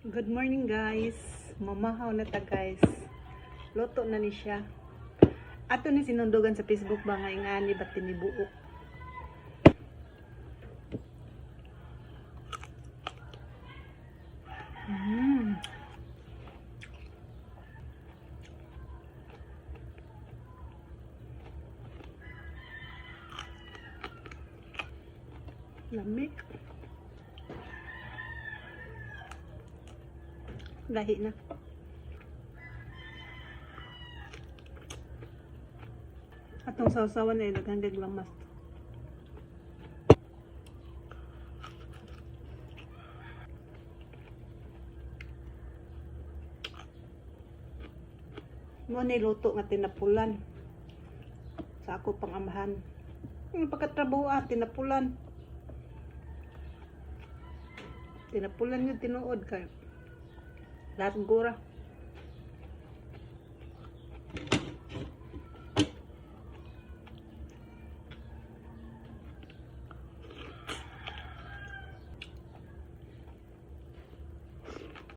Good morning guys. Mamahaw na ta guys. Loto na ni siya. Ato ni sinundugan sa Facebook ba nga ingani ba't tinibuok. Lami. Lahi na. Atong sausawan ay naghandig lamas. Mo ni luto nga tinapulan sa ako pang amahan. Yung pagkatrabaho tinapulan. Tinapulan yung tinuod kay lahat gura.